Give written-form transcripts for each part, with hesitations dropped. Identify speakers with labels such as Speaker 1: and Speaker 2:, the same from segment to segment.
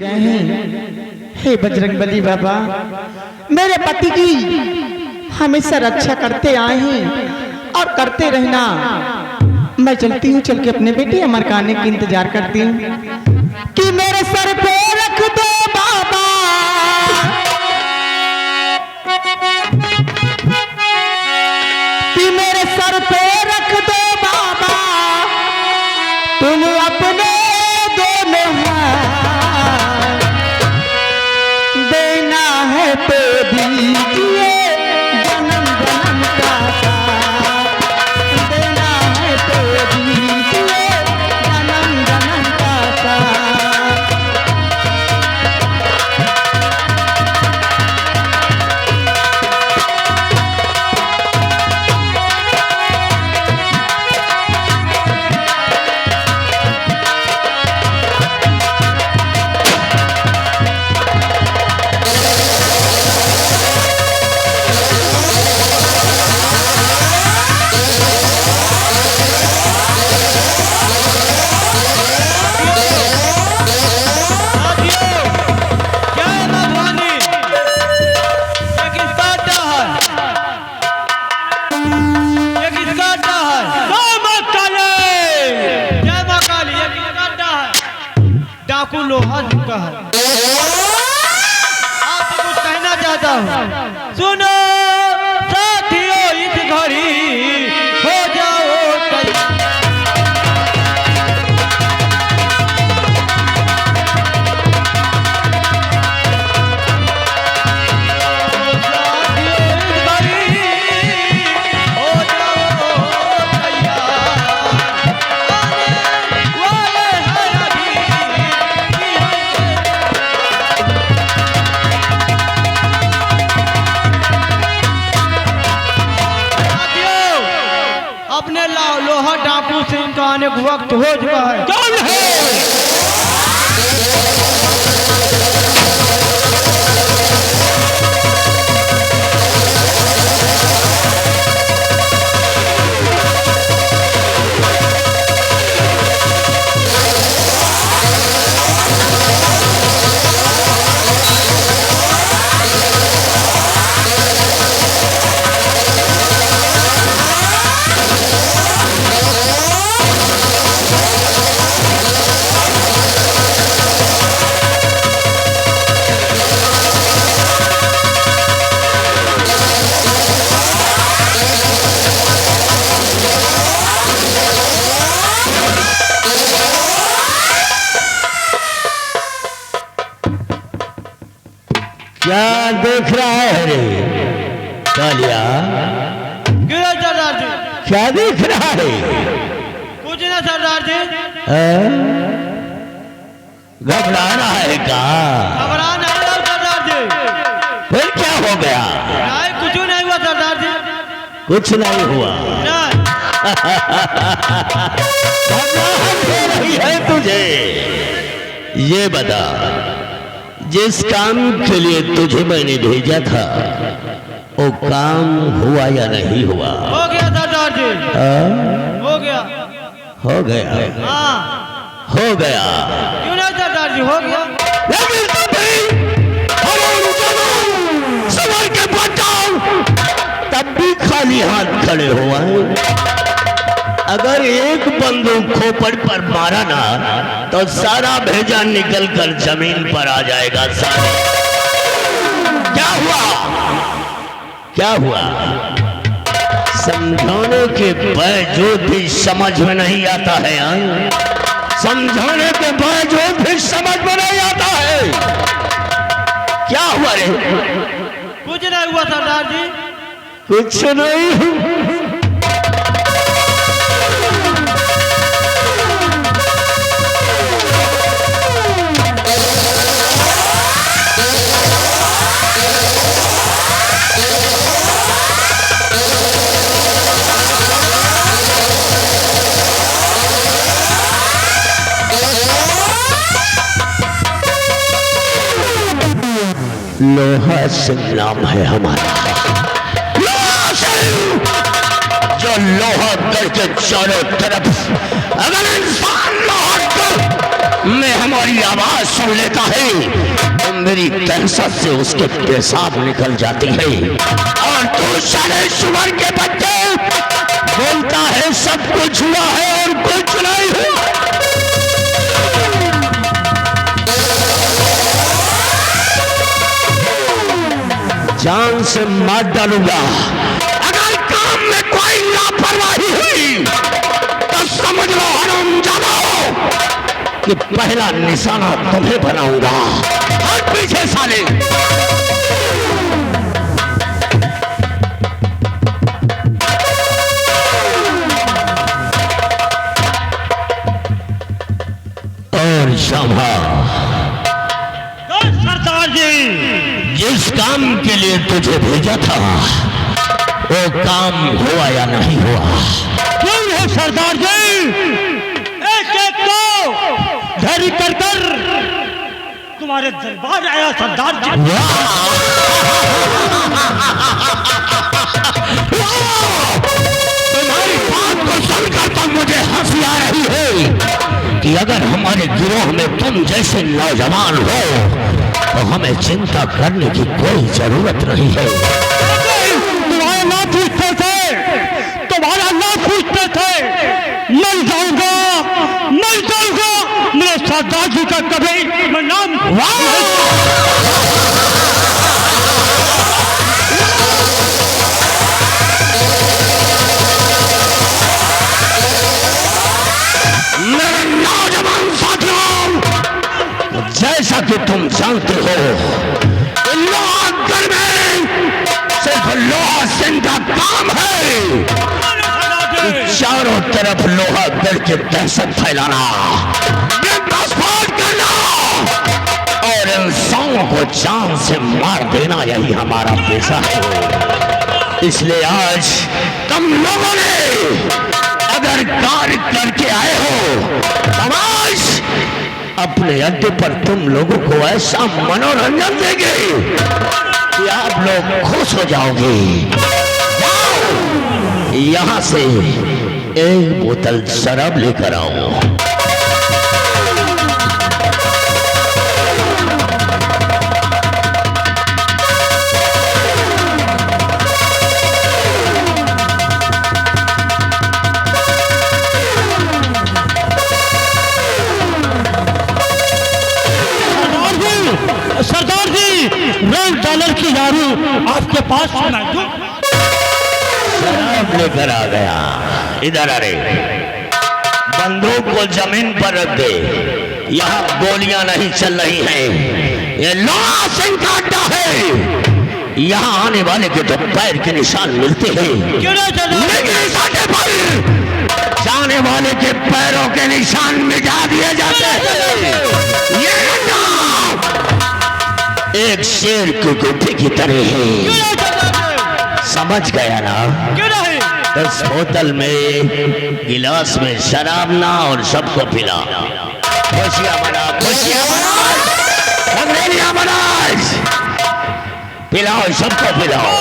Speaker 1: गए हैं। हे बजरंगबली बाबा, मेरे पति की हमेशा रक्षा करते आए हैं और करते रहना। मैं चलती हूँ, चल के अपने बेटे अमर का आने की इंतजार करती हूँ कि मेरे सर पे रख दो बाबा, कि मेरे सर पे रख दो बाबा, तुम अपने दोनों हाथ, देना है तो दीजिए जन्म जन्म का साथ, देना है तो दीजिए जन्म जन्म का साथ।
Speaker 2: लोहा झुका है। आपसे कुछ कहना चाहता हूँ, सुनो साथियों, इस घड़ी हो जाओ तैयार। अपने लोहा डाकू से इनका आने का वक्त हो चुका है। कौन है?
Speaker 3: क्या देख रहा है रे कालिया?
Speaker 2: सरदार जी,
Speaker 3: क्या देख रहा है?
Speaker 2: कुछ ना सरदार जी।
Speaker 3: घबरा रहा है का?
Speaker 2: घबरा नहीं रहा सरदार जी।
Speaker 3: फिर क्या हो गया?
Speaker 2: नहीं, कुछ नहीं हुआ सरदार जी।
Speaker 3: कुछ नहीं हुआ? घबराहट हो रही है तुझे? ये बता, जिस काम के लिए तुझे मैंने भेजा था वो काम हुआ या नहीं हुआ?
Speaker 2: हो गया सरदार जी। हो गया।
Speaker 3: हो गया?
Speaker 2: हाँ,
Speaker 3: हो गया।
Speaker 2: क्यों नहीं सरदार जी, हो गया।
Speaker 3: लेकिन तुम भी संभल के बचाओ, तब भी खाली हाथ खड़े हो आए। अगर एक बंदूक खोपड़ पर मारा ना तो सारा भेजा निकल कर जमीन पर आ जाएगा। सारे क्या हुआ? क्या हुआ? समझाने के बावजूद भी समझ में नहीं आता है। समझाने के बावजूद भी समझ में नहीं आता है। क्या हुआ रे?
Speaker 2: कुछ नहीं हुआ सरदार जी।
Speaker 3: कुछ नहीं। लोहा सिंह नाम है हमारा। लोहा सिंह, जो लोहागढ़ के चारों तरफ, अगर इंसान लोहागढ़ में हम तुम्हारी आवाज सुन लेता है तो मेरी दहशत से उसके पेशाब निकल जाती है। और तू सारे सुअर के बच्चे बोलता है सब कुछ हुआ है और कुछ नहीं हुआ। जान से मार डालूंगा। अगर काम में कोई लापरवाही हुई तो समझ लो हरामजादा कि पहला निशाना तुम्हें बनाऊंगा। और पीछे साले और शामा,
Speaker 2: सरदार जी
Speaker 3: जिस काम के लिए तुझे भेजा था वो काम हुआ या नहीं हुआ?
Speaker 2: क्यों है सरदार जी? एक एक को धैर्य कर कर तुम्हारे दरबार आया सरदार जी।
Speaker 3: तुम्हारी बात को सुनकर तो मुझे हंसी आ रही है कि अगर हमारे गिरोह में तुम जैसे नौजवान हो तो हमें चिंता करने की कोई जरूरत नहीं है।
Speaker 2: तुम्हारा नाम पूछते थे, तुम्हारा नाम पूछते थे। मर जाऊंगा मेरे सरदार जी का कभी मैं नाम
Speaker 3: मेरे नौजवान साथियों, जैसा कि तुम जानते हो लोहागढ़ में सिर्फ लोहा सिंह का काम है। चारों तरफ लोहागढ़ की दहशत फैलाना, विस्फोट करना और इंसानों को जान से मार देना, यही हमारा पेशा है। इसलिए आज तुम लोगों ने अगर कार्य करके आए हो तो आज अपने अड्डे पर तुम लोगों को ऐसा मनोरंजन देंगे कि आप लोग खुश हो जाओगे। यहां से एक बोतल शराब लेकर आओ।
Speaker 2: सरदार जी $1 की दारू आपके पास मैं दूं?
Speaker 3: शराब लेकर आ गया। इधर आ रे, बंदूक को जमीन पर रख दे। यहाँ गोलियां नहीं चल रही हैं, ये लोहा सिंह का अड्डा है। यहाँ आने वाले के तो पैर के निशान मिलते हैं, लेकिन इस अड्डे पर जाने वाले के पैरों के निशान मिटा दिए जाते हैं। ये अड्डा एक शेर की गुफे की तरह है, समझ गया ना? इस बोतल में गिलास में शराब ना और सबको पिला। खुशियां मना, खुशियां मना, रंगरेलियां मना, पिलाओ सबको पिलाओ।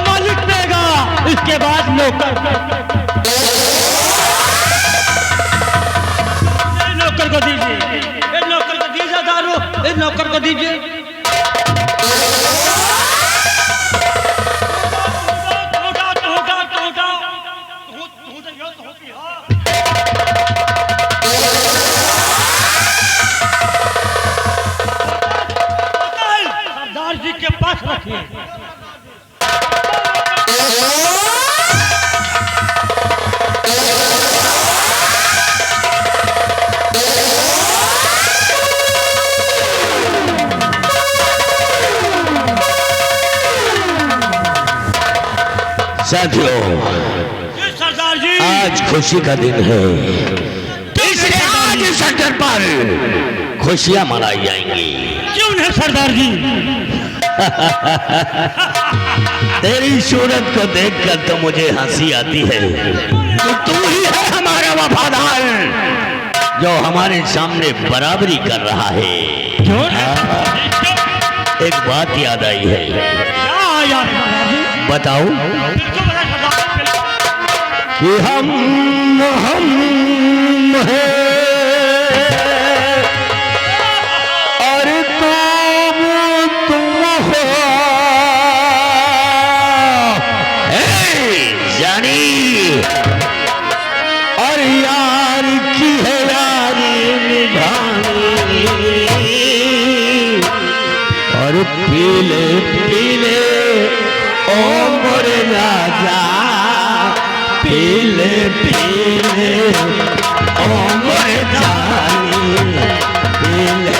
Speaker 2: मालिक देगा, इसके बाद नौकर को दीजिए, इस नौकर को दीजिए दारू, इस नौकर को दीजिए। सरदार जी के पास रखिए।
Speaker 3: साथियों,
Speaker 2: सरदार जी
Speaker 3: आज खुशी का दिन है, इसलिए आज इस अवसर पर खुशियां मनाई जाएंगी।
Speaker 2: क्यों नहीं सरदार जी?
Speaker 3: तेरी सूरत को देखकर तो मुझे हंसी आती है कि तू ही है हमारा वफादार, जो हमारे सामने बराबरी कर रहा है। एक बात याद आई है।
Speaker 2: क्या यार
Speaker 3: बताओ
Speaker 2: बिल्कुल बता सरदार
Speaker 3: कि हम हैं और तुम हो। जानी और यार की है यारी निभानी और पीले पीले ओ मोरे राजा पीले पीले ओ मोरे जानी पीले।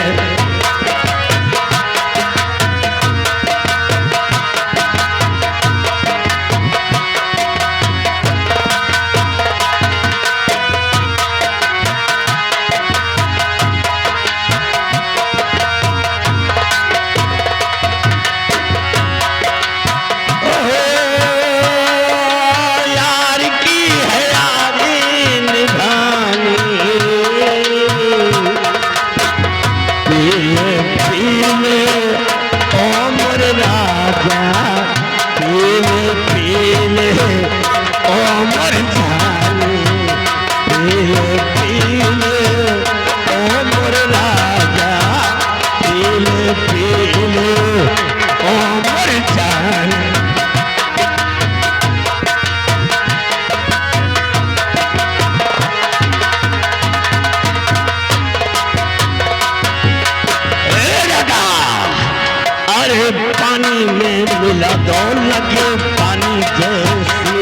Speaker 3: पानी में मिला दो लगे पानी जैसे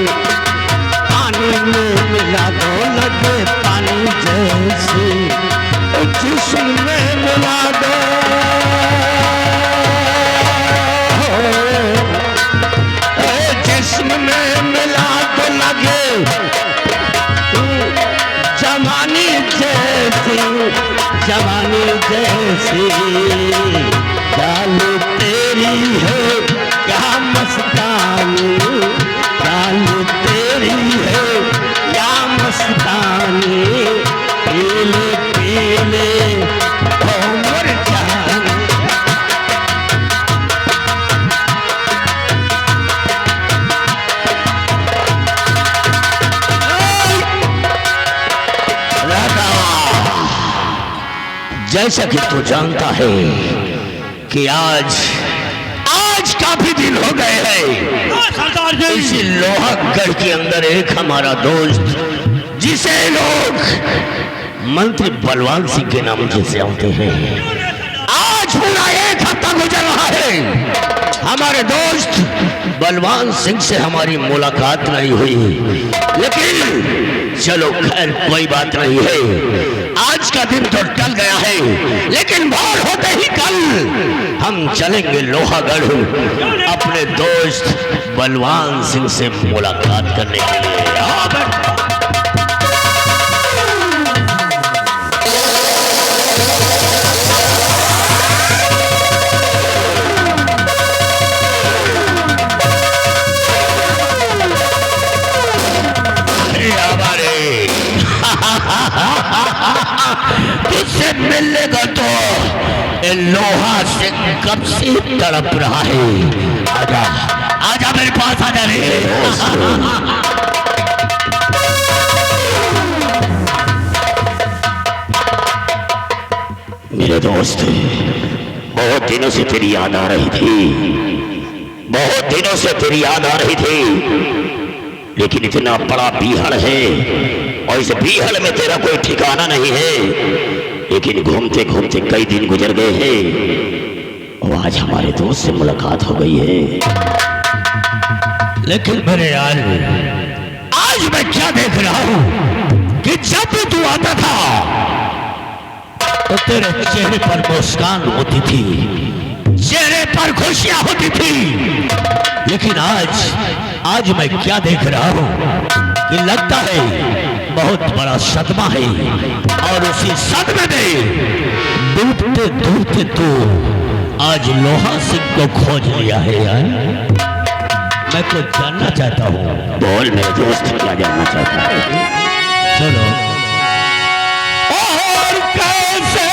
Speaker 3: पानी में मिला दो लगे पानी जैसे जिस्म में मिला दो जिस्म में मिला दो लगे जवानी जैसी जवानी जैसी चालू तेरी है क्या मस्तानी चालू तेरी है क्या मस्तानी पीले पीले उम्र जानी। जैसा कि तू जानता है कि आज काफी दिन हो गए हैं
Speaker 2: सरदार जी
Speaker 3: इसी लोहागढ़ के अंदर एक हमारा दोस्त जिसे लोग मंत्री बलवान सिंह के नाम से जानते हैं। आज पूरा एक हफ्ता गुजर रहा है हमारे दोस्त बलवान सिंह से हमारी मुलाकात नहीं हुई, लेकिन चलो खैर कोई बात नहीं है। आज का दिन तो टल गया है, लेकिन भोर होते ही कल हम चलेंगे लोहागढ़ अपने दोस्त बलवान सिंह से मुलाकात करने के लिए। तुझसे मिलने का तो लोहा से कब से तड़प रहा है। आजा आजा मेरे पास आजा रे। मेरे दोस्त बहुत दिनों से तेरी याद आ रही थी, बहुत दिनों से तेरी याद आ रही थी, लेकिन इतना बड़ा बीहड़ है और इस बीहड़ में तेरा कोई ठिकाना नहीं है। लेकिन घूमते घूमते कई दिन गुजर गए हैं और आज हमारे दोस्त से मुलाकात हो गई है। लेकिन मेरे यार आज मैं क्या देख रहा हूं कि जब भी तू आता था तो तेरे चेहरे पर मुस्कान होती थी, चेहरे पर खुशियां होती थी, लेकिन आज मैं क्या देख रहा हूं कि लगता है बहुत बड़ा सदमा है और उसी सदमे में डूबते डूबते तो आज लोहा सिंह को खोज लिया है। यार मैं कुछ जानना चाहता हूँ। बोल मेरे दोस्त क्या जानना चाहता है? चलो। और कैसे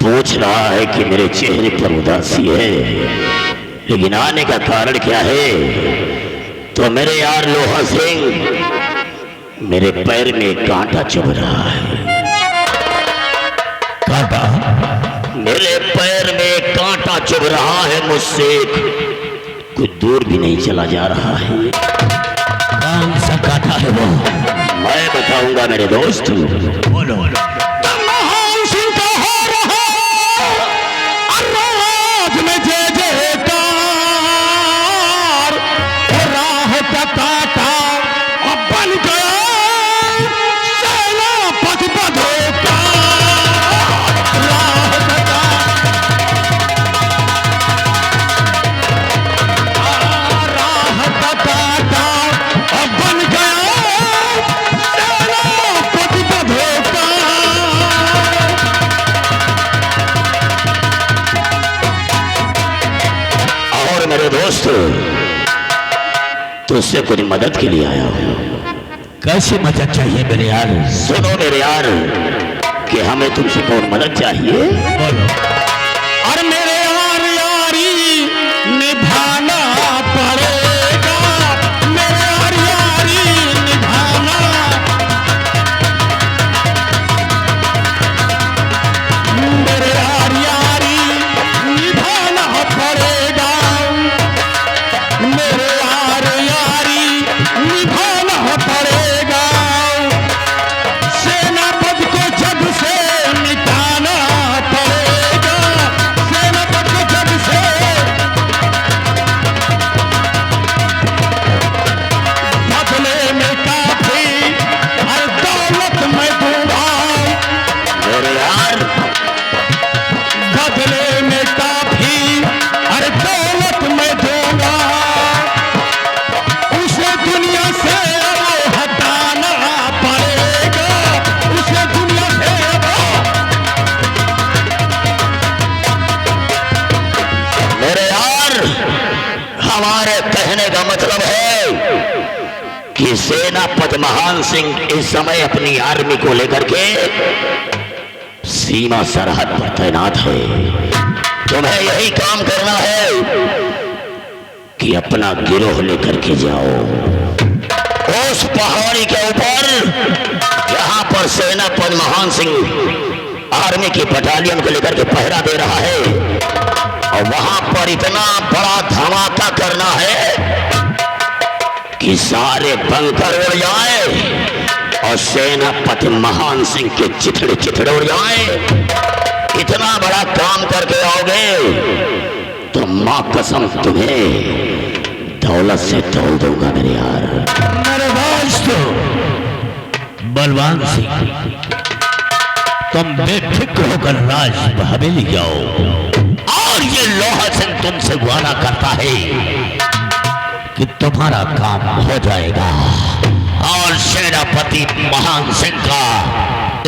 Speaker 3: पूछ रहा है कि मेरे चेहरे पर उदासी है, लेकिन आने का कारण क्या है? तो मेरे यार लोहा सिंह, मेरे पैर में कांटा चुभ रहा है। कांटा? मेरे पैर में कांटा चुभ रहा है, मुझसे कुछ दूर भी नहीं चला जा रहा है। कौन सा कांटा है वो? मैं बताऊंगा मेरे दोस्त। बोलो।
Speaker 2: महान सिंह का हो रहा राज में जय जयकार, राह का कांटा अब बन गया सेनापति बधों का। राह का कांटा अब बन गया सेनापति बधों का।
Speaker 3: और मेरे दोस्त, तुझसे कुछ मदद के लिए आया हूँ। कैसी मदद चाहिए मेरे यार? सुनो मेरे यार, कि हमें तुमसे बहुत मदद चाहिए। बोलो।
Speaker 2: और मेरे यार यारी निभाना पड़ेगा, मेरे यार यारी निभाना। मेरे यार यारी निभाना पड़ेगा, मेरे यार यारी निभाना पड़ेगा। सेनापति को जग से मिटाना पड़ेगा, सेनापति को जग से। बदले में काफी हर दौलत मैं दूंगा,
Speaker 3: मेरे यार,
Speaker 2: बदले में काफी हर दौलत मैं दूंगा। उसे दुनिया से वो हटाना पड़ेगा, उसे दुनिया से
Speaker 3: मेरे यार, हमारे कहने का मतलब है कि सेनापति महान सिंह इस समय अपनी आर्मी को लेकर के सीमा सरहद पर तैनात है। तुम्हें यही काम करना है कि अपना गिरोह लेकर के जाओ उस पहाड़ी के ऊपर, जहां पर सेनापति महान सिंह आर्मी की बटालियन को लेकर के पहरा दे रहा है, और वहां पर इतना बड़ा धमाका करना है कि सारे बंकर उड़ जाए और सेनापति महान सिंह के चिथड़े चिथड़े उड़ जाए। इतना बड़ा काम करके आओगे तो मां कसम तुम्हें दौलत से तोड़ दूंगा मेरे यार।
Speaker 2: मेरे दोस्त
Speaker 3: बलवान सिंह,
Speaker 2: तुम बेफिक्र होकर राज हवेली जाओ,
Speaker 3: और ये लोहा सिंह तुमसे वादा करता है
Speaker 2: कि तुम्हारा काम हो जाएगा
Speaker 3: और सेनापति महान सिंह का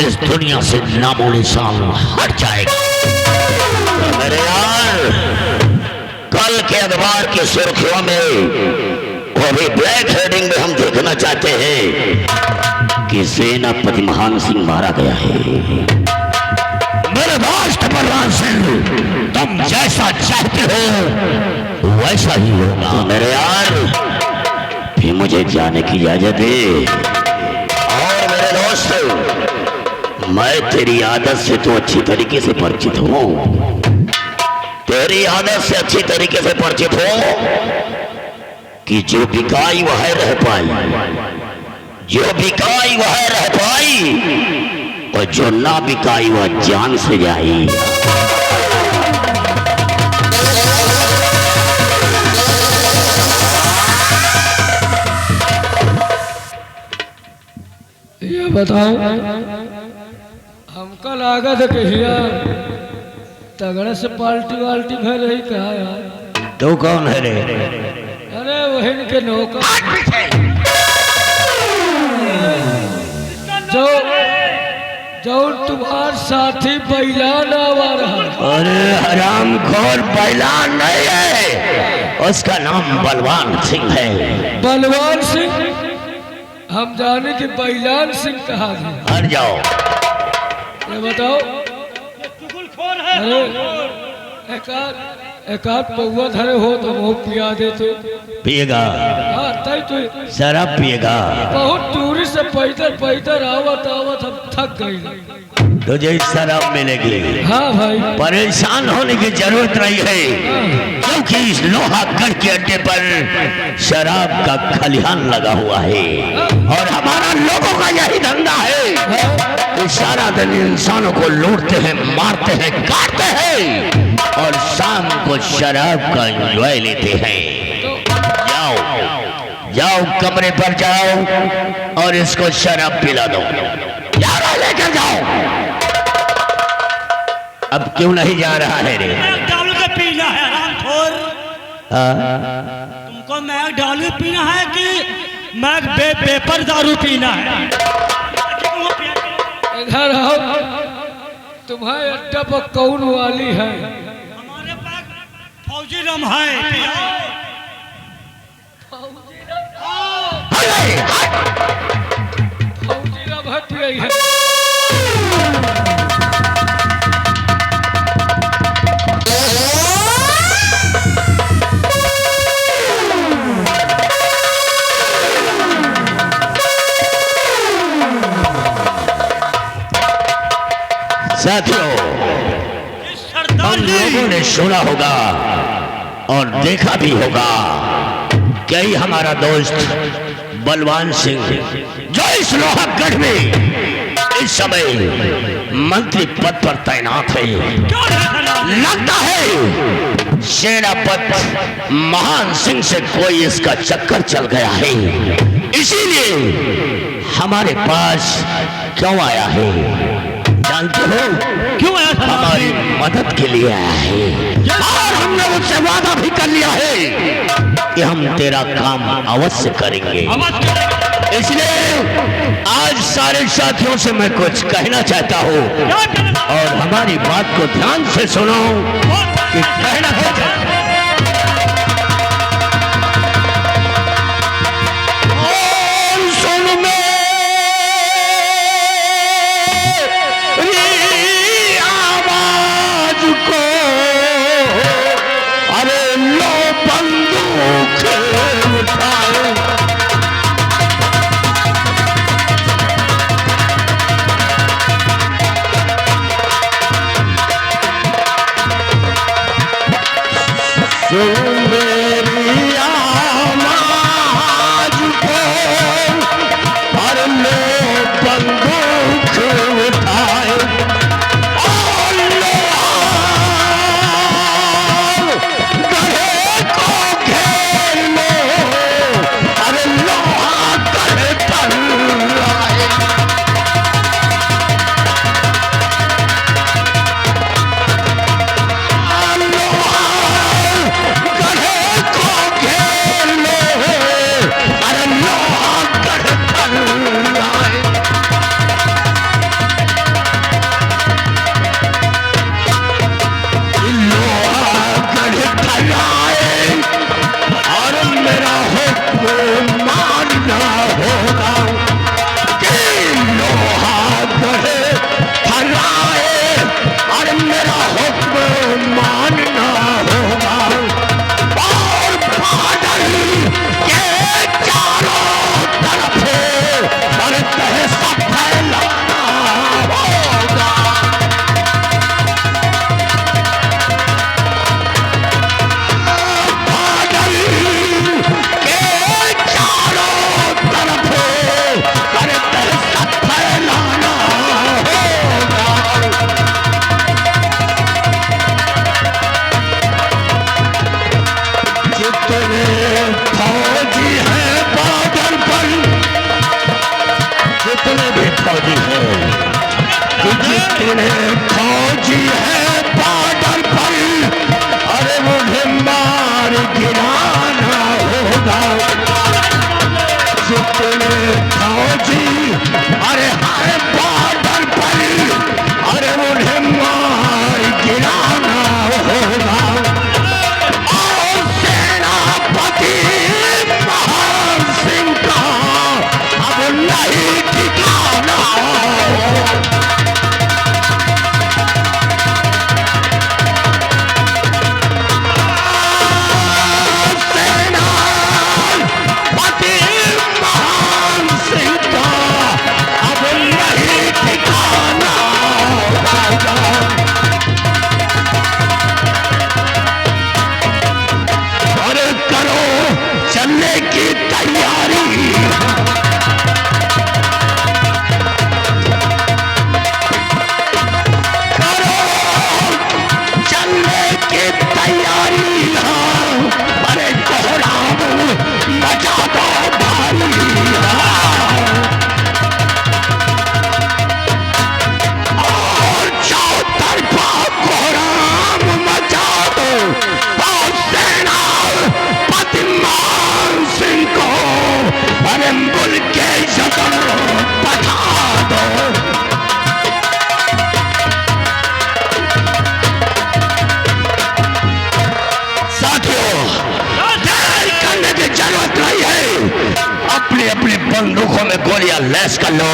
Speaker 3: इस दुनिया से नामो निशान हट जाएगा। तो मेरे यार, कल के अखबार की सुर्खियों में, वो भी ब्लैक हेडिंग में हम देखना चाहते हैं कि सेनापति महान सिंह मारा गया है।
Speaker 2: मेरे दोस्त बलवान सिंह, तुम जैसा चाहते हो वैसा ही होगा।
Speaker 3: तो मेरे यार, फिर मुझे जाने की इजाजत दे। और मेरे दोस्त, मैं तेरी आदत से तो अच्छी तरीके से परिचित हूँ, तेरी आदत से अच्छी तरीके से परिचित हूँ कि जो बिकाई वह रह पाई, जो बिकाई वह रह पाई, और जो ना बिकाई वह जान से जाई।
Speaker 4: ये बताओ, हमका लागत है कहिया तगड़ा से पार्टी वाल्टी भर रही कहा यार।
Speaker 3: तो कौन है रे?
Speaker 4: अरे वही के नौकर जो जो तुम्हार साथी बैलान आवा रहा।
Speaker 3: अरे हरामखोर बैलान नहीं है, उसका नाम बलवान सिंह है।
Speaker 4: बलवान सिंह? हम जाने कि बैलान सिंह कहा गया।
Speaker 3: हट जाओ।
Speaker 4: ये बताओ, अरे एकाध पौवा धरे हो तो वो पिया दे तो
Speaker 3: पिएगा?
Speaker 4: हाँ तय तो
Speaker 3: शराब पिएगा?
Speaker 4: बहुत दूरी से पैदल आवत आवत हम थक गई।
Speaker 3: तुझे शराब मिलेगी।
Speaker 4: हाँ भाई।
Speaker 3: परेशान होने की जरूरत नहीं है, क्योंकि इस लोहागढ़ के अड्डे पर शराब का खलिहान लगा हुआ है और हमारा लोगों का यही धंधा है कि सारा दिन इंसानों को लूटते हैं, मारते हैं, काटते हैं और शाम को शराब का एंजॉय लेते हैं। जाओ कमरे पर जाओ और इसको शराब पिला दो। जाओ लेकर जाओ। अब क्यों नहीं जा रहा है रे?
Speaker 2: डाल के पीना है रामखोर। तुमको मैग डाल के पीना है कि मैग पेपर दारू पीना है?
Speaker 4: इधर आओ। तुम्हारे अड्डा पर कौन वाली है?
Speaker 2: हमारे पास फौजी रम है।
Speaker 4: फौजी रम हट गई है।
Speaker 3: साथियों, हम लोगों ने सुना होगा और देखा भी होगा कि हमारा दोस्त बलवान सिंह जो इस लोहागढ़ में इस समय मंत्री पद पर तैनात है, लगता है सेनापति महान सिंह से कोई इसका चक्कर चल गया है, इसीलिए हमारे पास क्यों आया है जानते हो?
Speaker 2: क्यों आया?
Speaker 3: हमारी मदद के लिए आया है और हमने उससे वादा भी कर लिया है कि हम तेरा काम अवश्य करेंगे। इसलिए आज सारे साथियों से मैं कुछ कहना चाहता हूँ और हमारी बात को ध्यान से सुनो कि कहना है। फौजी है बॉर्डर पर, अरे मुझे मार गिराना होगा। जितने फौजी अरे हर बॉर्डर पर, अरे मुझे मार गिराना होगा। और सेनापति महान सिंह का अब नहीं ठिकाना। चलने की तैयारी। करो चलने की तैयारी। अरे कोहराम मचा दो भाई। और चौतरफा कोहराम मचा दो और सेना पतिमान सिंह को अरे मुल्क के सदर पठा दो। साथियों, देर करने की जरूरत नहीं है। अपनी अपनी बंदूकों में गोलियां लैस कर लो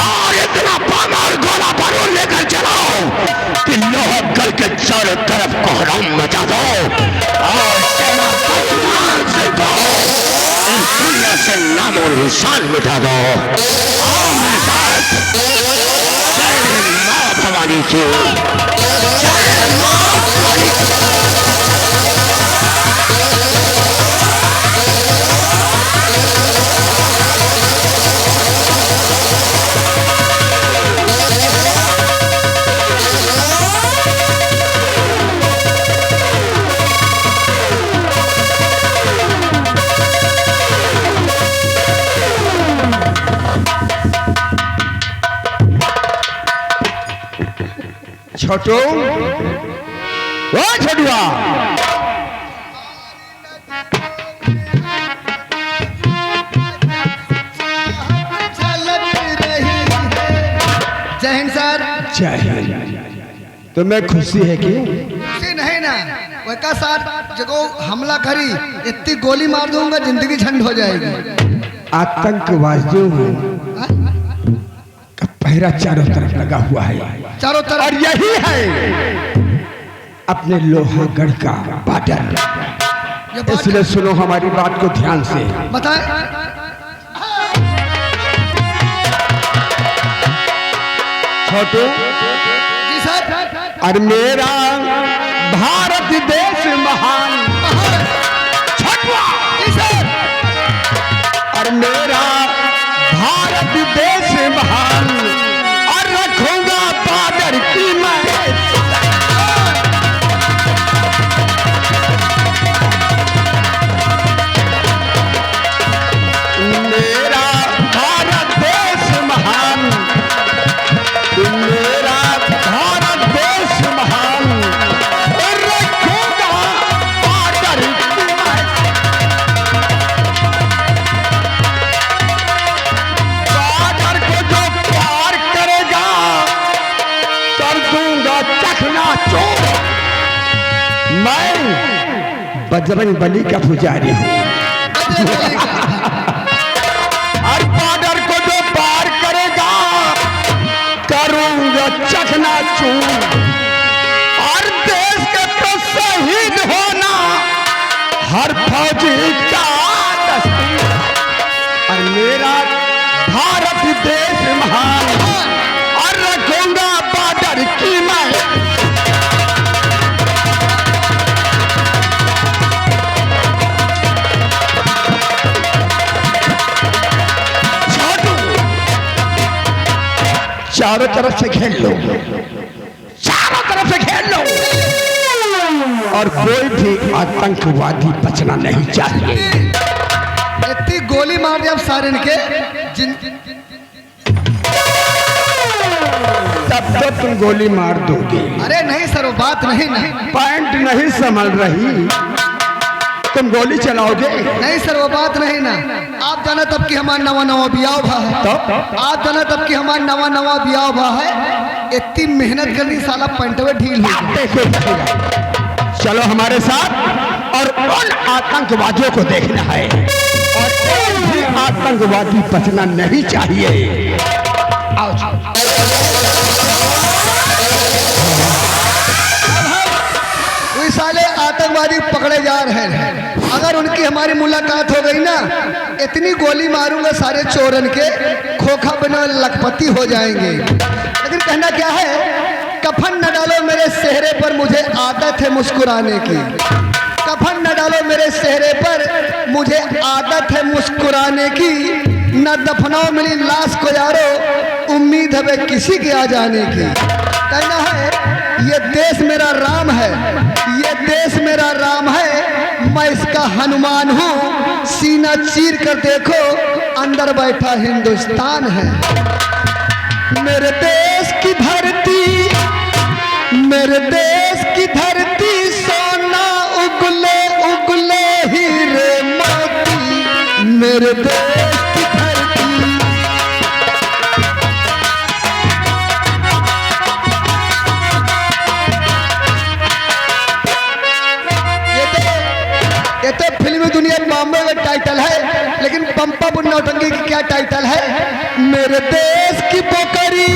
Speaker 3: और इतना बम और गोला बारूद लेकर चलाओ कि लोहगढ़ के चारों तरफ कोहराम मचा दो और सेना पतिमान सिंह को इस दुनिया से नामो निशान मिटा दो। आओ मेरे साथ। जय मां भवानी की। जय मां भवानी की।
Speaker 2: छोटू, ओ छोटुआ,
Speaker 5: जय हिंद सर।
Speaker 2: जय हिंद। तुम्हें खुशी है कि
Speaker 5: खुशी नहीं ना वैका सर जगो हमला करी इतनी गोली मार दूंगा जिंदगी झंड हो जाएगी।
Speaker 2: आतंकवादियों का पहरा चारों तरफ लगा हुआ है
Speaker 5: चारों तरफ
Speaker 2: और यही है अपने लोहागढ़ का बॉर्डर।
Speaker 5: ये बात
Speaker 2: इसलिए सुनो हमारी बात को ध्यान से।
Speaker 5: बताएं।
Speaker 2: छोटू,
Speaker 5: जी सर।
Speaker 2: और मेरा भारत देश महान। छोटुआ,
Speaker 5: जी सर।
Speaker 2: और मेरा भारत देश महान और रखूंगा बॉर्डर की मैं। मेरा भारत देश महान, मेरा भारत देश महान और रखूंगा बॉर्डर की मैं। बॉर्डर को जो पार करेगा कर दूंगा चकनाचूर। मैं बजरंग बली का पुजारी हूँ और बॉर्डर को जो पार करेगा करूंगा चकनाचूर। और देश के तो शहीद होना हर फौजी का दस्तूर। और मेरा भारत देश महान और रखूंगा बॉर्डर की मैं। छोटू, चारों तरफ से घेर लो, चारों तरफ से घेर लो और कोई भी आतंकवादी बचना नहीं चाहिए।
Speaker 5: इतनी गोली मार दिया सारे इनके
Speaker 2: तब तो तुम गोली मार दोगे।
Speaker 5: अरे नहीं सर वो बात नहीं नहीं
Speaker 2: पैंट नहीं संभल रही, तुम गोली चलाओगे।
Speaker 5: नहीं सर वो बात नहीं ना। आप जाना तब कि हमारा नवा नवा ब्याह भा है।
Speaker 2: तो
Speaker 5: आप जाना तब कि हमारा नवा नवा ब्याह भा है। इतनी मेहनत करनी साला पैंटवे ढील हो गई।
Speaker 2: देखो चलो हमारे साथ और उन आतंकवादियों को देखना है और एक भी आतंकवादी बचना नहीं चाहिए। आओ
Speaker 5: कोई साले आतंकवादी पकड़े जा रहे हैं। अगर उनकी हमारी मुलाकात हो गई ना इतनी गोली मारूंगा सारे चोरन के खोखा बना लखपति हो जाएंगे। लेकिन कहना क्या है कफन न डालो मेरे चेहरे पर मुझे आदत है मुस्कुराने की। कफन न डालो मेरे चेहरे पर मुझे आदत है मुस्कुराने की, न दफनाओ मेरी लाश को यारो, उम्मीद है वे किसी के आ जाने की। कहना है ये देश मेरा राम है, ये देश मेरा राम है, मैं इसका हनुमान हूँ, सीना चीर कर देखो अंदर बैठा हिंदुस्तान है। मेरे देश की धरती, मेरे देश की धरती, सोना उगले उगले हीरे मोती, मेरे देश की धरती। ये तो फिल्मी दुनिया बॉम्बे में टाइटल है, लेकिन पंपा नौटंकी की क्या टाइटल है? मेरे देश की पोकरी,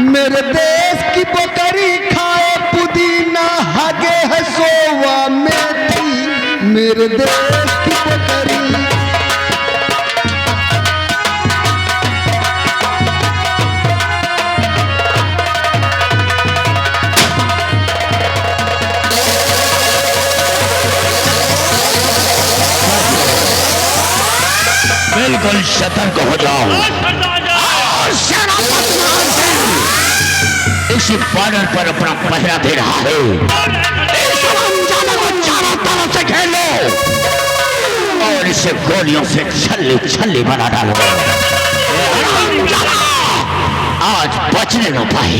Speaker 5: मेरे देश की पोकरी, खाए पुदीना हगे है सोवा मेथी, मेरे देश की पोकरी।
Speaker 3: बिल्कुल सतर्क हो जाओ और इसी बॉर्डर पर अपना पहरा दे रहा है। इस रमजान को चारों तरफ से घेरो और इसे गोलियों से छल्ली छल्ली बना डालो। आज बचने न पाए।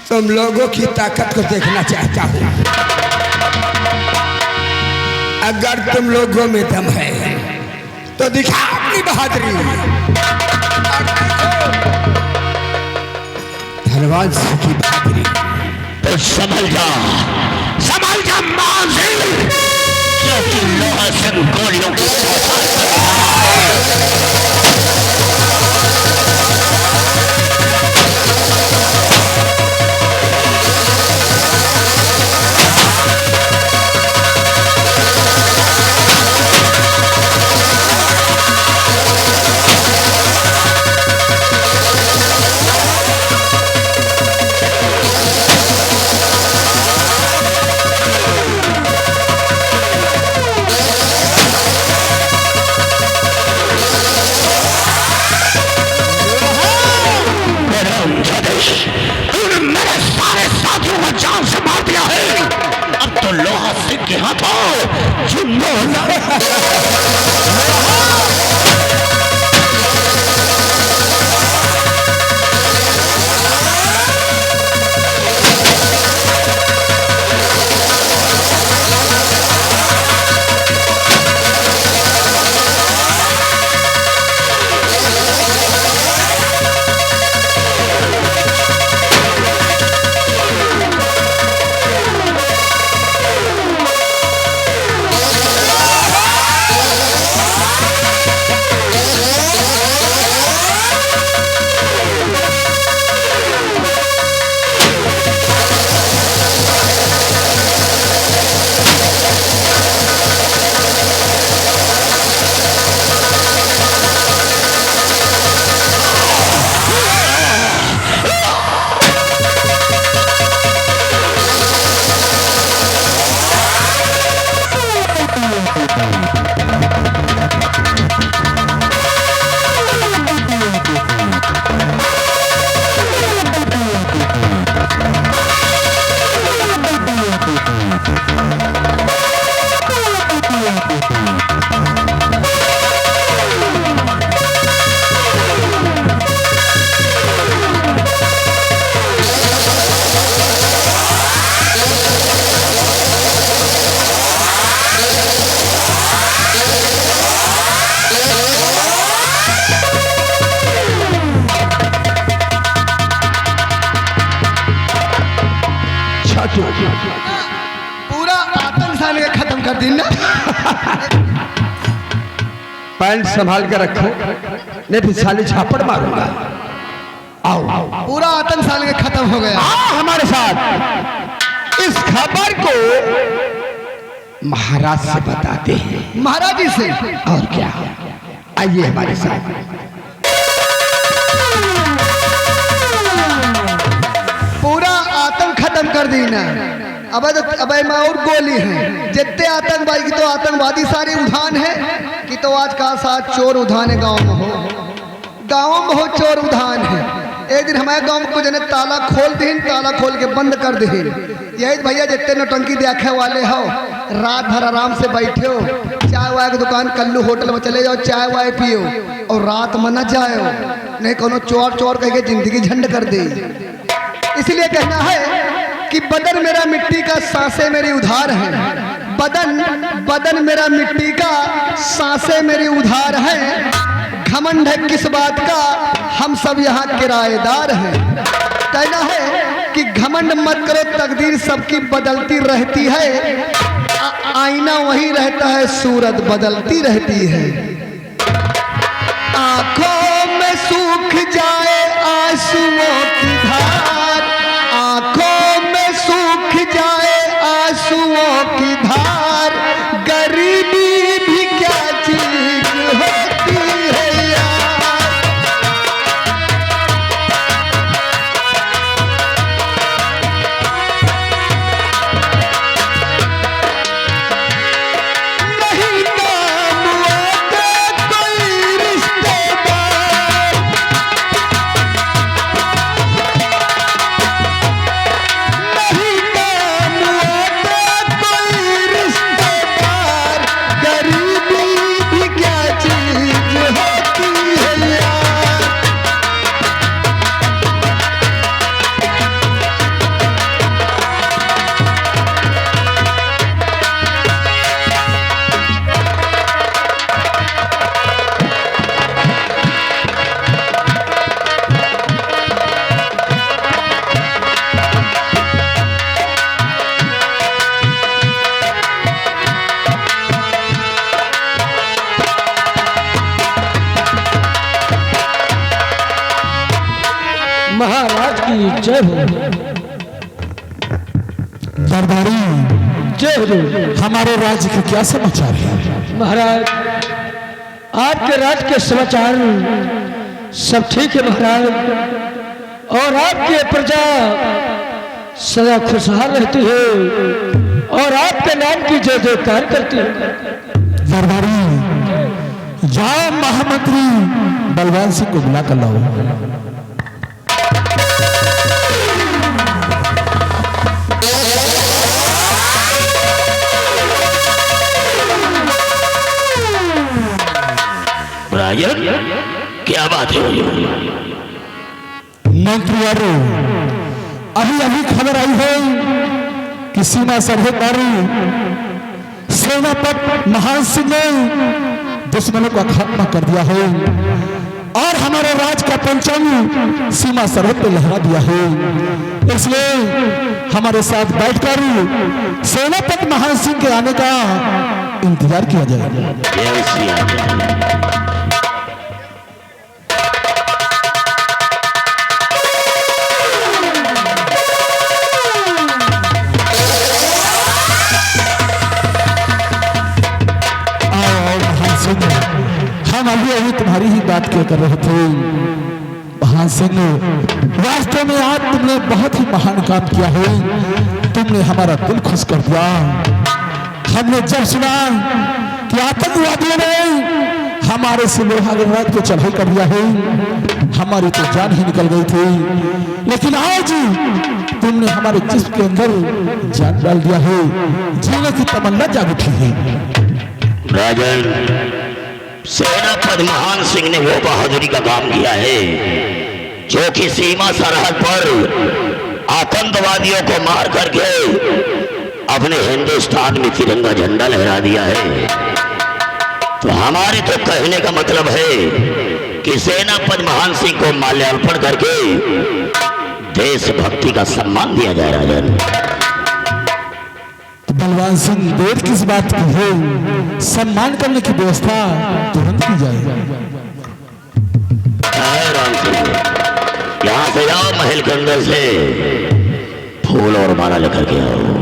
Speaker 6: तुम लोगों की ताकत को देखना चाहता हूं। अगर तुम लोगों में दम है तो दिखा अपनी बहादुरी। धनवान सिंह की बहादुरी।
Speaker 3: तो समझ जा माजिल, क्योंकि लोहा सिंह गोलियों की जान से मार दिया है। अब तो लोहा सिंह के हाथों चुनो
Speaker 5: पूरा आतंक साल के खत्म कर दी ना।
Speaker 6: पैंट संभाल के रखो, नहीं फिर साले झापड़ मारूंगा। आओ
Speaker 5: पूरा आतंक साल के खत्म हो गया।
Speaker 6: आओ हमारे साथ, इस खबर को महाराज से बताते हैं।
Speaker 5: महाराज जी से?
Speaker 6: और क्या, आइए हमारे साथ।
Speaker 5: पूरा आतंक खत्म कर दी ना। अब मैं और गोली है जितने आतंकवादी की तो आतंकवादी सारे उधान है कि तो आज का साथ चोर उधान है। गांव में हो चोर उधान है। एक दिन हमारे गांव को जने ताला खोल दीन, ताला खोल के बंद कर दीन। यही भैया जितने नौटंकी देखे वाले हो, रात भर आराम से बैठे हो, चाय वाय की दुकान कल्लू होटल में चले जाओ, चाय वाय पियो और रात में न जाओ, नहीं कोनो चोर चोर कह के जिंदगी झंड कर दे। इसलिए कहना है कि बदन मेरा मिट्टी का, सांसें मेरी उधार है। बदन मेरा मिट्टी का, सांसें मेरी उधार है। घमंड है किस बात का, हम सब यहाँ किराएदार हैं। कहना है कि घमंड मत करो, तकदीर सबकी बदलती रहती है। आईना वही रहता है, सूरत बदलती रहती है। आंखों में सूख जाए आंसुओं की धार, आंखों में सूख जाए आंसुओं की धार, गरीबी भी क्या चीज होती है यार। नहीं काम आता कोई रिश्तेदार,
Speaker 4: जय हो।
Speaker 2: दरबारी
Speaker 4: जय हुजूर।
Speaker 2: हमारे राज्य के क्या समाचार है?
Speaker 4: महाराज आपके राज्य के समाचार सब ठीक है महाराज, और आपकी प्रजा सदा खुशहाल रहती है और आपके नाम की जय जयकार करती है।
Speaker 2: दरबारी जाओ महामंत्री बलवान सिंह को बुला कर लाओ।
Speaker 3: राजन क्या बात है?
Speaker 2: मंत्री अभी अभी खबर आई है कि सीमा सरहद पर सेनापति महान सिंह ने दुश्मनों का खात्मा कर दिया है और हमारे राज्य का पंचम सीमा सरहद पर लहरा दिया है। इसलिए हमारे साथ बैठकर सेनापति महान सिंह के आने का इंतजार किया जाएगा। हम अभी तुम्हारी ही बात क्या कर रहे थे महान सिंह। वास्तव में आज तुमने बहुत ही महान काम किया है। तुमने हमारा दिल खुश कर दिया। हमने जब सुना कि आतंकवादियों ने हमारे से लोहागढ़ को चढ़ाई कर दिया है, हमारी तो जान ही निकल गई थी। लेकिन आज तुमने हमारे जिस्म के अंदर जान डाल दिया है। जीने की तमन्ना जाग उठी है।
Speaker 3: राजन सेनापति महान सिंह ने वो बहादुरी का काम किया है जो कि सीमा सरहद पर आतंकवादियों को मार करके अपने हिंदुस्तान में तिरंगा झंडा लहरा दिया है। तो हमारे तो कहने का मतलब है कि सेनापति महान सिंह को माल्यार्पण करके देशभक्ति का सम्मान दिया जाए। राजन
Speaker 2: बलवान सिंह देर किस बात की है? सम्मान करने की व्यवस्था तुरंत की जाए।
Speaker 3: राम सिंह यहाँ से जाओ, महल के अंदर से फूल और माला लेकर के आओ।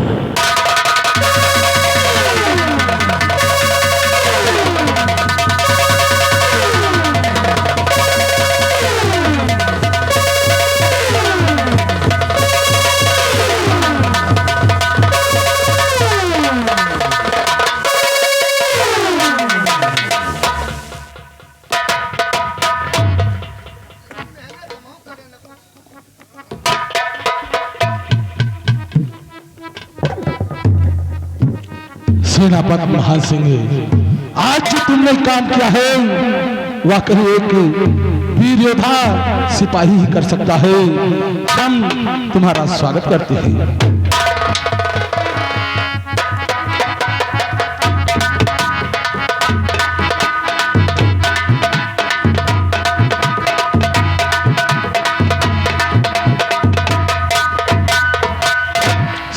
Speaker 2: सेनापति महान सिंह, आज जो तुमने काम किया है वह कहीं एक वीर योद्धा सिपाही ही कर सकता है। हम तुम्हारा स्वागत करते हैं।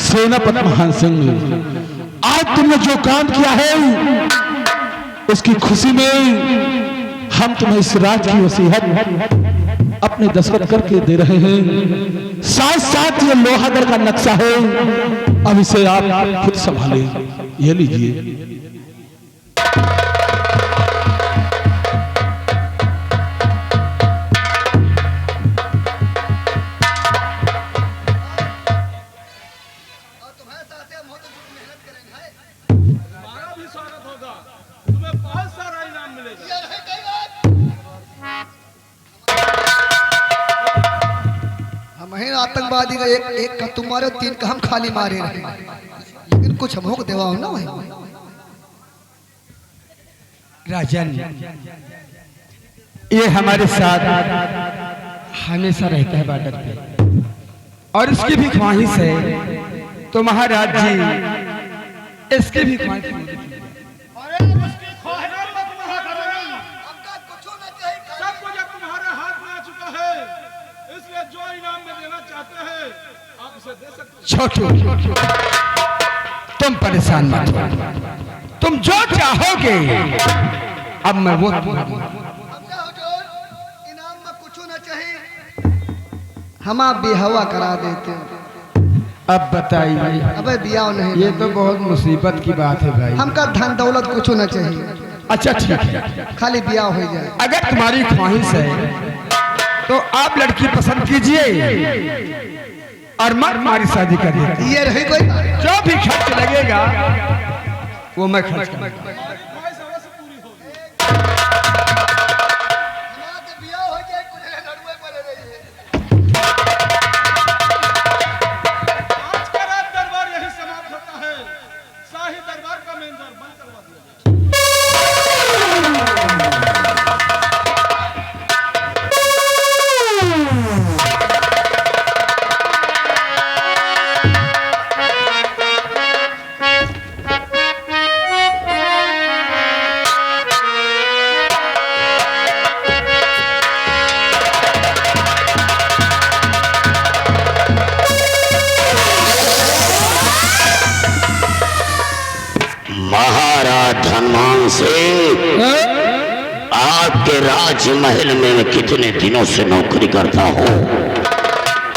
Speaker 2: सेनापति महान सिंह, आज तुमने जो काम किया है उसकी खुशी में हम तुम्हें इस राज की वसीयत अपने दस्तखत करके दे रहे हैं। साथ साथ ये लोहागढ़ का नक्शा है, अब इसे आप खुद संभालें। ये लीजिए।
Speaker 5: आतंकवादी का एक का तुम मारे, 3 का हम खाली मारे रहे, लेकिन कुछ हम को देवा हो ना भाई।
Speaker 6: राजन ये हमारे साथ हमेशा रहता है बॉर्डर पे, और इसकी भी ख्वाहिश है तो महाराज जी इसकी भी ख्वाहिश है। छोटू तुम परेशान मत हो, तुम जो चाहोगे अब मैं वो
Speaker 5: इनाम में कुछ ना चाहिए। हम आप बिहवा करा देते हैं।
Speaker 6: अब बताइए,
Speaker 5: अबे बियाह नहीं,
Speaker 6: ये तो बहुत मुसीबत की बात है भाई।
Speaker 5: हमका धन दौलत कुछ ना चाहिए,
Speaker 6: अच्छा ठीक है,
Speaker 5: खाली बियाह हो जाए।
Speaker 6: अगर तुम्हारी ख्वाहिश है तो आप लड़की पसंद कीजिए और मैं तुम्हारी शादी कर देता।
Speaker 5: ये रही कोई
Speaker 6: जो भी खर्च लगेगा वो मैं खर्च करूंगा।
Speaker 3: महाराज धनवान सिंह, आपके राजमहल में मैं कितने दिनों से नौकरी करता हूँ।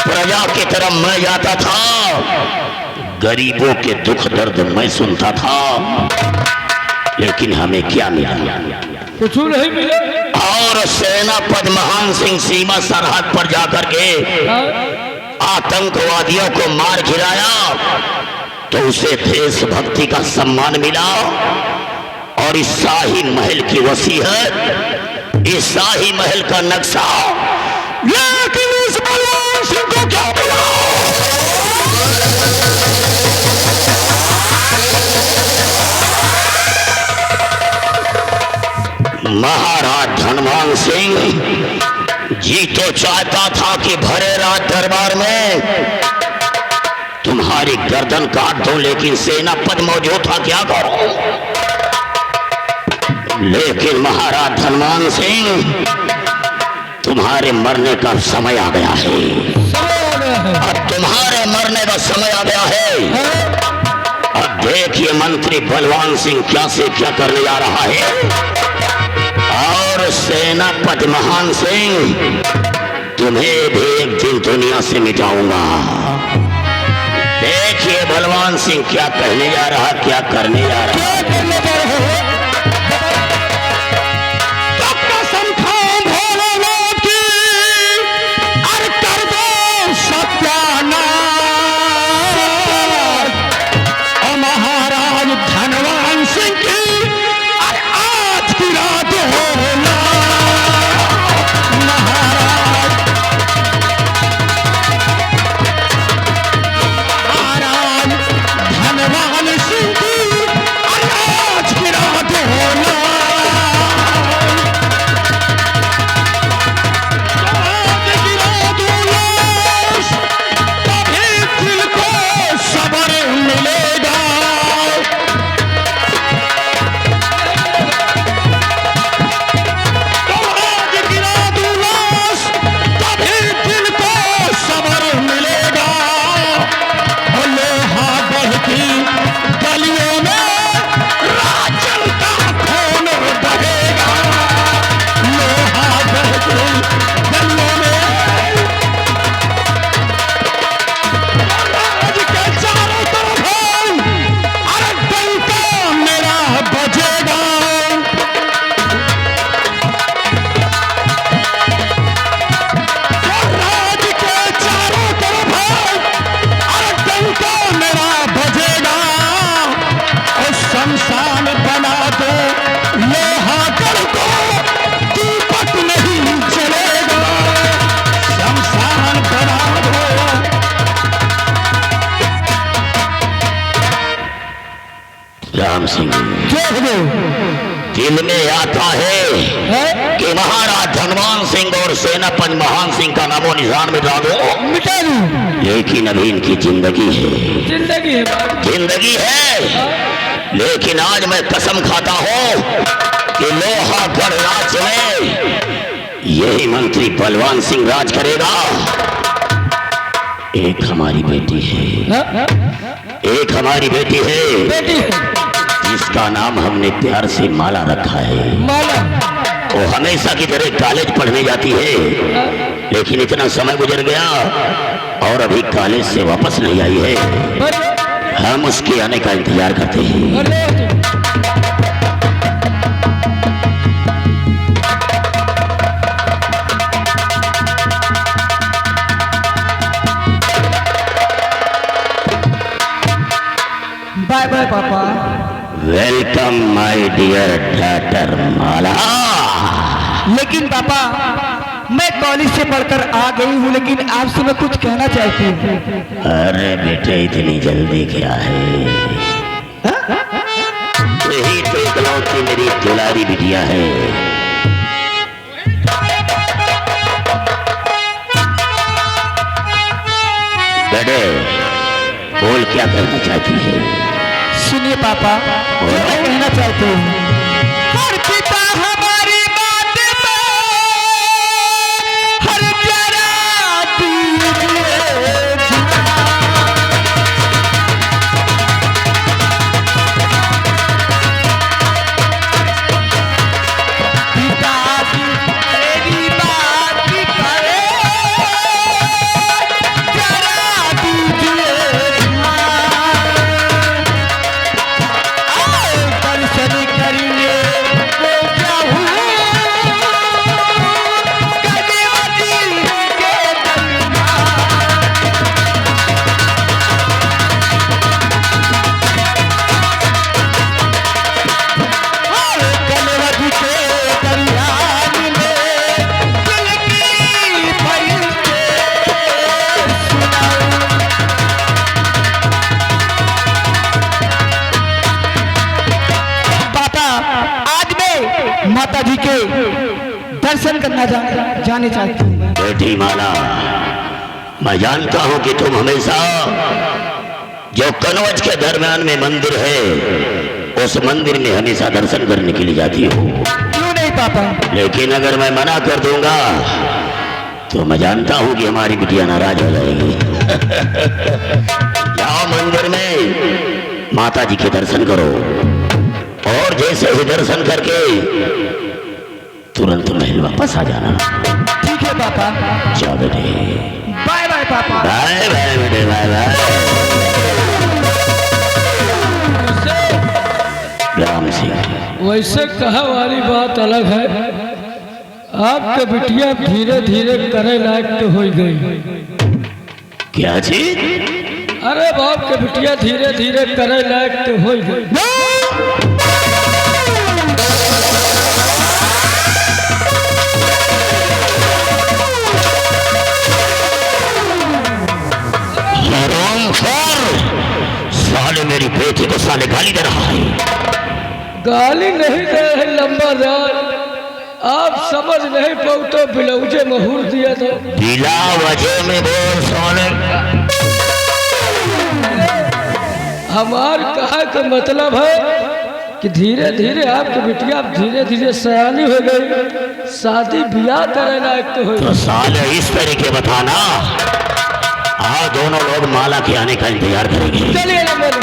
Speaker 3: प्रजा की तरफ मैं जाता था, गरीबों के दुख दर्द मैं सुनता था, लेकिन हमें क्या मिला?
Speaker 4: कुछ नहीं मिला।
Speaker 3: और सेनापति महान सिंह सीमा सरहद पर जाकर के आतंकवादियों को मार गिराया तो उसे देशभक्ति का सम्मान मिला। और इस शाही महल की वसीयत, इस शाही महल का नक्शा, लेकिन इस बलवान सिंह को क्या मिला? महाराज धनवान सिंह जी तो चाहता था कि भरे राज दरबार में तुम्हारी गर्दन काट दो, लेकिन सेनापति मौजूद था, क्या करो? लेकिन महाराज धनवान सिंह, तुम्हारे मरने का समय आ गया है। अब तुम्हारे मरने का समय आ गया है। अब देखिए मंत्री बलवान सिंह क्या से क्या करने जा रहा है। और सेनापति महान सिंह, तुम्हें भी एक दिन दुनिया से मिटाऊंगा। देखिए बलवान सिंह क्या कहने जा रहा, क्या करने जा रहा है। तो कसम खाओ भोलेनाथ की, और कर दो सत्यानाश। और महाराज धनवान सिंह की, और आज की रात होना सिंह, दिल में आता है कि महाराज धनवान सिंह और सेनापति महान सिंह का नामो निशान मिटा दो, लेकिन अभी इनकी जिंदगी है। लेकिन आज मैं कसम खाता हूँ कि लोहागढ़ राज्य में यही मंत्री बलवान सिंह राज करेगा। एक हमारी बेटी है, एक हमारी बेटी है, जिसका नाम हमने प्यार से माला रखा है। वो हमेशा की तरह कॉलेज पढ़ने जाती है। लेकिन इतना समय गुजर गया और अभी कॉलेज से वापस नहीं आई है। हम उसके आने का इंतजार करते हैं।
Speaker 1: बाय बाय पापा।
Speaker 3: वेलकम माय डियर डॉटर माला।
Speaker 1: लेकिन पापा मैं कॉलेज से पढ़कर आ गई हूँ, लेकिन आपसे मैं कुछ कहना चाहती हूँ।
Speaker 3: अरे बेटे इतनी जल्दी क्या है? यही तो इकलौती मेरी दुलारी बिटिया है। बेटे बोल क्या कहना चाहती है?
Speaker 1: सुनिए पापा, जो मैं कहना चाहती हूँ। हर पिता हमारी बात में हर जरा दीजिए पिताजी मेरी बात करे जरा दीजिए दर्शन करिए वो जाऊं कलिवती के कलिवती के दरियान में दिल की फरिश्ते सुनाऊं। पापा आज मैं माता जी के दर्शन करना जाने चाहती हूँ।
Speaker 3: बेटी माला, मैं जानता हूँ कि तुम हमेशा जो कनौज के दरम्यान में मंदिर है उस मंदिर में हमेशा दर्शन करने के लिए जाती हो।
Speaker 1: क्यों नहीं पापा?
Speaker 3: लेकिन अगर मैं मना कर दूंगा तो मैं जानता हूँ कि हमारी बिटिया नाराज हो जाएगी। जाओ मंदिर में माता जी के दर्शन करो और जैसे ही दर्शन करके तुरंत महल वापस आ जाना।
Speaker 1: ठीक है पापा।
Speaker 3: जाओ बेटे।
Speaker 1: बाय बाय पापा।
Speaker 3: बाय बाय बेटे, बाय बाय। राम सिंह,
Speaker 4: वैसे कहा वाली बात अलग है। आपके बिटिया धीरे धीरे करे लायक तो हो गई।
Speaker 3: क्या चीज?
Speaker 4: अरे बाप के बिटिया धीरे धीरे करे लायक तो हो गई।
Speaker 3: साले मेरी बेटी को साले गाली दे रहा है।
Speaker 4: गाली नहीं दे रहे लंबादार, आप समझ नहीं पाओ तो बिलौजे महूर दिया था।
Speaker 3: बिला वजह में बोल साले।
Speaker 4: हमार कहा का मतलब है कि धीरे धीरे आपकी बिटिया धीरे धीरे सयानी हो गई, शादी ब्याह करे लायक तो हो
Speaker 3: तो साले इस तरीके बताना, आज दोनों लोग माला के आने का इंतजार करेंगे।
Speaker 4: चलिए ना मेरे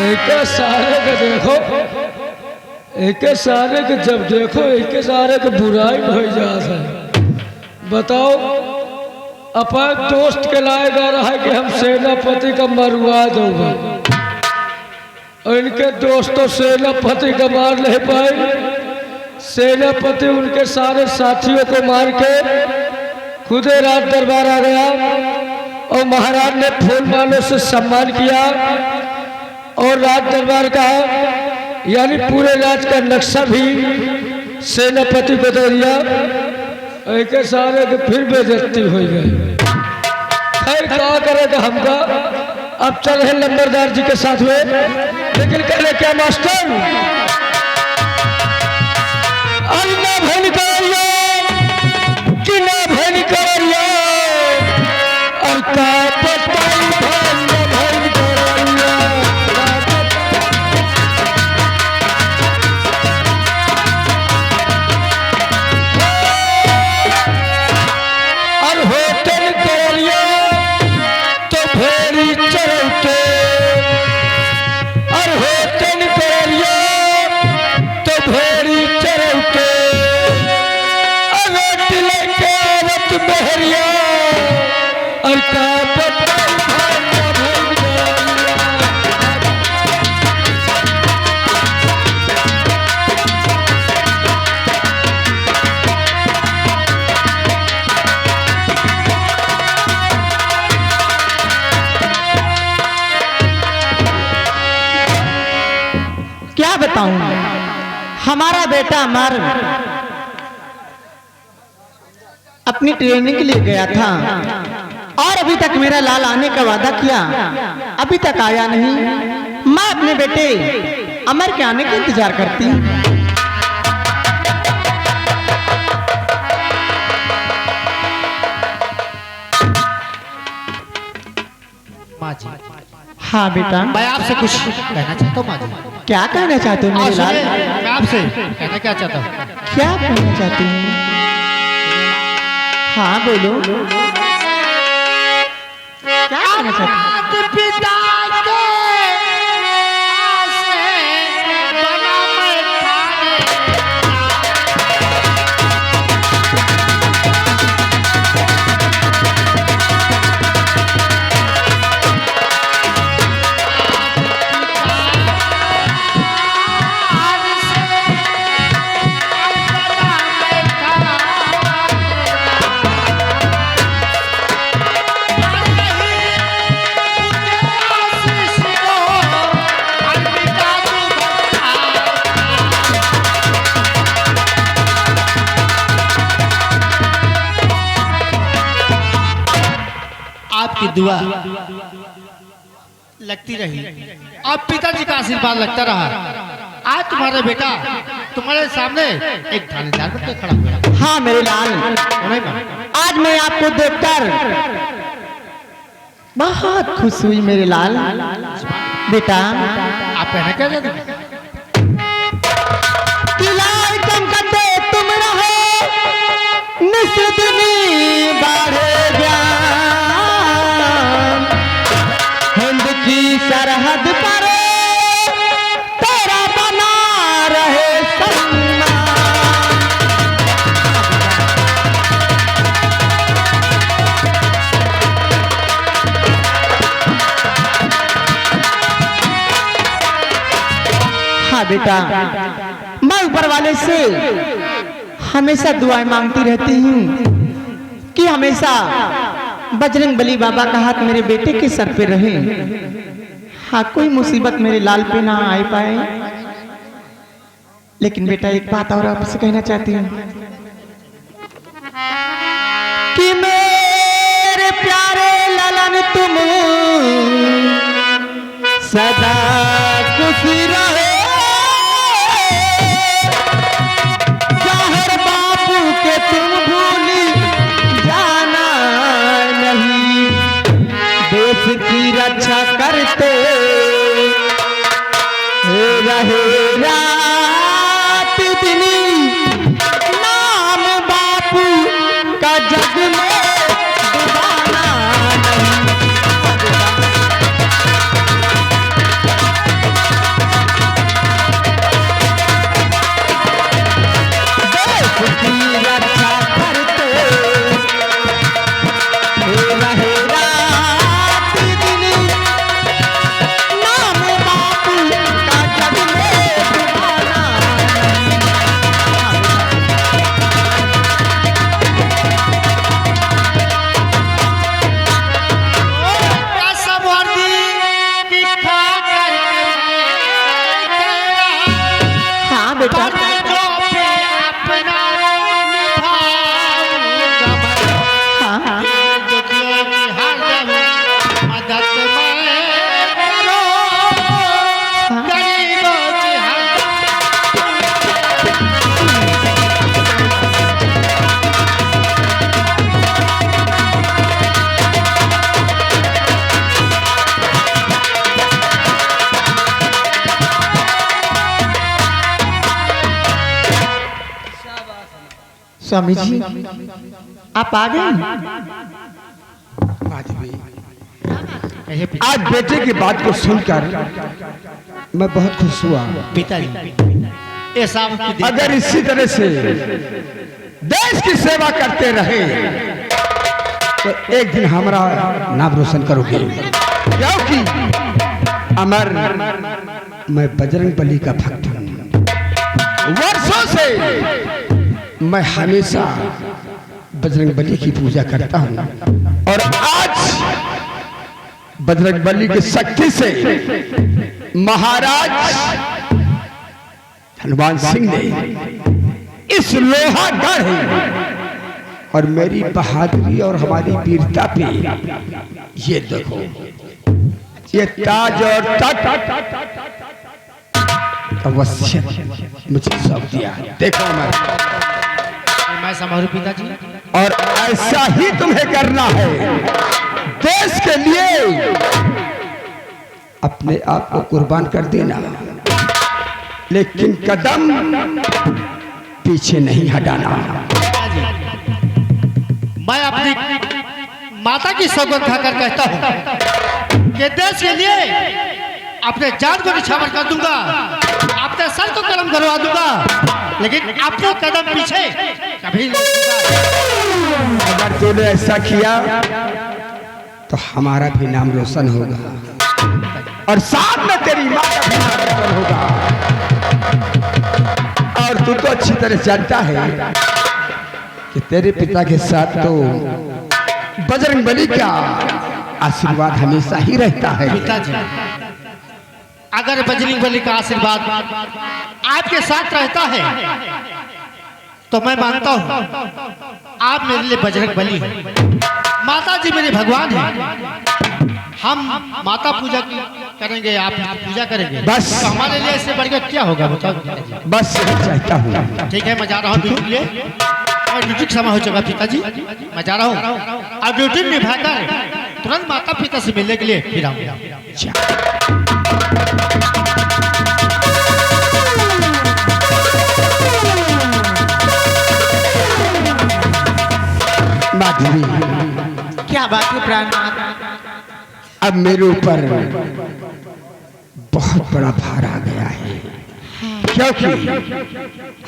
Speaker 4: एक सारे के देखो, एक सारे के जब देखो एक सारे के बुराई हो जाता है। बताओ अपन दोस्त के लाए जा रहा है कि हम सेनापति का मरवा दूंगा, और इनके दोस्तों सेनापति का मार नहीं पाए। सेनापति उनके सारे साथियों को मार के खुदे राज दरबार आ गया और महाराज ने फूल मालों से सम्मान किया और राज दरबार का यानी पूरे राज का नक्शा भी सेनापति को दे दिया। एक सारे के फिर बेइज्जती हो गई। खैर क्या करेगा हमका, अब चल रहे लंबरदार जी के साथ में। लेकिन कह रहे क्या मास्टर, अन्ना भन करिया कि ना भन करिया और का पताई भन भन करिया। और होटल करिया तो फेरी चलते, और होटल करिया
Speaker 1: बेटा अमर अपनी ट्रेनिंग के लिए गया था और अभी तक मेरा लाल आने का वादा किया, अभी तक आया नहीं। मैं अपने बेटे अमर के आने का इंतजार करती हूँ।
Speaker 7: माँ जी,
Speaker 1: हाँ बेटा,
Speaker 7: मैं आपसे कुछ कहना चाहता हूँ माँ जी।
Speaker 1: क्या कहना चाहते हो मेरे लाल?
Speaker 7: मैं आपसे कहना क्या चाहता हूँ,
Speaker 1: क्या कहना चाहते हो? हाँ बोलो, क्या कहना चाहते हो?
Speaker 7: आपकी दुआ लगती रही और पिताजी का आशीर्वाद लगता रहा। आज तुम्हारा बेटा तुम्हारे सामने एक थानेदार बनकर खड़ा हुआ।
Speaker 1: हाँ मेरे लाल, आज मैं आपको देखकर बहुत खुश हुई मेरे लाल। बेटा
Speaker 7: आप कहना क्या चाहते हैं?
Speaker 1: कि लाल चमकते तुम रहो, निस्दिनी बढ़े ज्ञान, हिंद की सरहद पर तेरा बना रहे सम्मान। हाँ बेटा, मैं ऊपर वाले से हमेशा दुआएं मांगती रहती हूँ कि हमेशा बजरंग बली बाबा का हाथ मेरे बेटे के सर पे रहे। हाँ, कोई मुसीबत मेरे लाल पे ना आ पाए। लेकिन बेटा एक बात और आपसे कहना चाहती हूँ कि मेरे प्यारे लालन तुम सदा खुशी रहे। जाहिर बापू के तुम भूली जाना नहीं, देश की रक्षा करते रहे रात दिन, नाम बापू का जग में दीवाना नहीं। स्वामी जी आप आ गए?
Speaker 6: आज बेटे की बात को सुनकर मैं बहुत खुश हुआ।
Speaker 7: पिताजी ऐसा
Speaker 6: अगर इसी तरह से देश की सेवा करते रहे तो एक दिन हमारा नाम रोशन करोगे, क्योंकि अमर मैं बजरंग बली का भक्त हूँ। वर्षों से मैं हमेशा बजरंग बली की पूजा करता हूँ और आज बजरंग बली की शक्ति से महाराज हनुमान सिंह ने इस लोहागढ़ और मेरी बहादुरी और हमारी वीरता पे ये देखो ये ताज और तख्त अवश्य मुझे सौंप दिया। देखो
Speaker 7: मैं संभालू पिताजी।
Speaker 6: और ऐसा ही तुम्हें करना है। देश के लिए अपने आप को कुर्बान कर देना, लेकिन कदम पीछे नहीं हटाना।
Speaker 7: मैं अपनी माता की सौगंध खाकर कहता हूँ कि देश के लिए अपने जान को निछावर कर दूंगा, अपने सर को कलम करवा दूंगा, लेकिन अपने कदम पीछे कभी नहीं दूंगा।
Speaker 6: अगर तूने ऐसा किया तो हमारा भी नाम रोशन होगा और साथ में तेरी माँ का भी नाम रोशन होगा। और तू तो अच्छी तरह जानता है कि तेरे पिता के साथ तो बजरंगबली का आशीर्वाद हमेशा ही रहता है।
Speaker 7: पिताजी, अगर बजरंगबली का आशीर्वाद आपके साथ रहता है तो मैं मानता हूँ आप मेरे लिए बजरंगबली हैं, माता जी मेरे भगवान हैं। हम माता पूजा करेंगे, आप पूजा करेंगे,
Speaker 6: बस।
Speaker 7: तो हमारे लिए इससे बढ़कर क्या होगा बताओ।
Speaker 6: बस यही चाहता हूँ।
Speaker 7: ठीक है, मैं जा रहा हूँ ड्यूटी के लिए। और ड्यूटी का समय हो चुका पिताजी, मैं जा रहा हूँ। अब ड्यूटी निभाकर तुरंत माता पिता से मिलने के लिए फिर आऊंगा।
Speaker 6: माधवी,
Speaker 1: क्या बात है प्राणनाथ?
Speaker 6: अब मेरे ऊपर बहुत बड़ा भार आ गया है, क्योंकि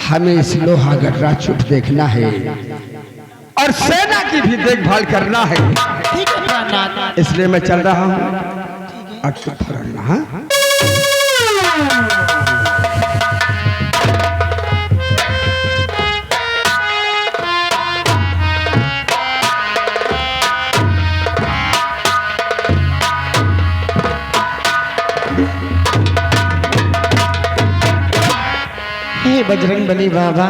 Speaker 6: हमें इस लोहागढ़ राजपूत देखना है और सेना की भी देखभाल करना है।
Speaker 1: ठीक है प्राणनाथ।
Speaker 6: इसलिए मैं चल रहा हूँ। और तू फरना। हाँ?
Speaker 1: हे बजरंगबली बाबा,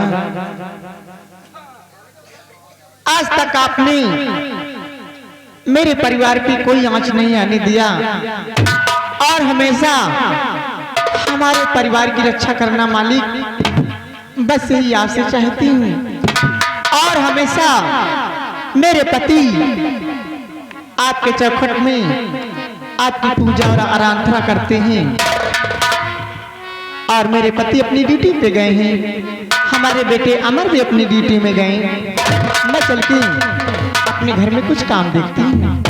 Speaker 1: आज तक आपने मेरे परिवार की कोई आंच नहीं आने दिया और हमेशा हमारे परिवार की रक्षा करना मालिक, बस यही आपसे चाहती हूँ। और हमेशा मेरे पति आपके चौखट में आपकी पूजा और आराधना करते हैं और मेरे पति अपनी ड्यूटी पे गए हैं, हमारे बेटे अमर भी अपनी ड्यूटी में गए। मैं चलती हूँ, अपने घर में कुछ काम देखती हूँ।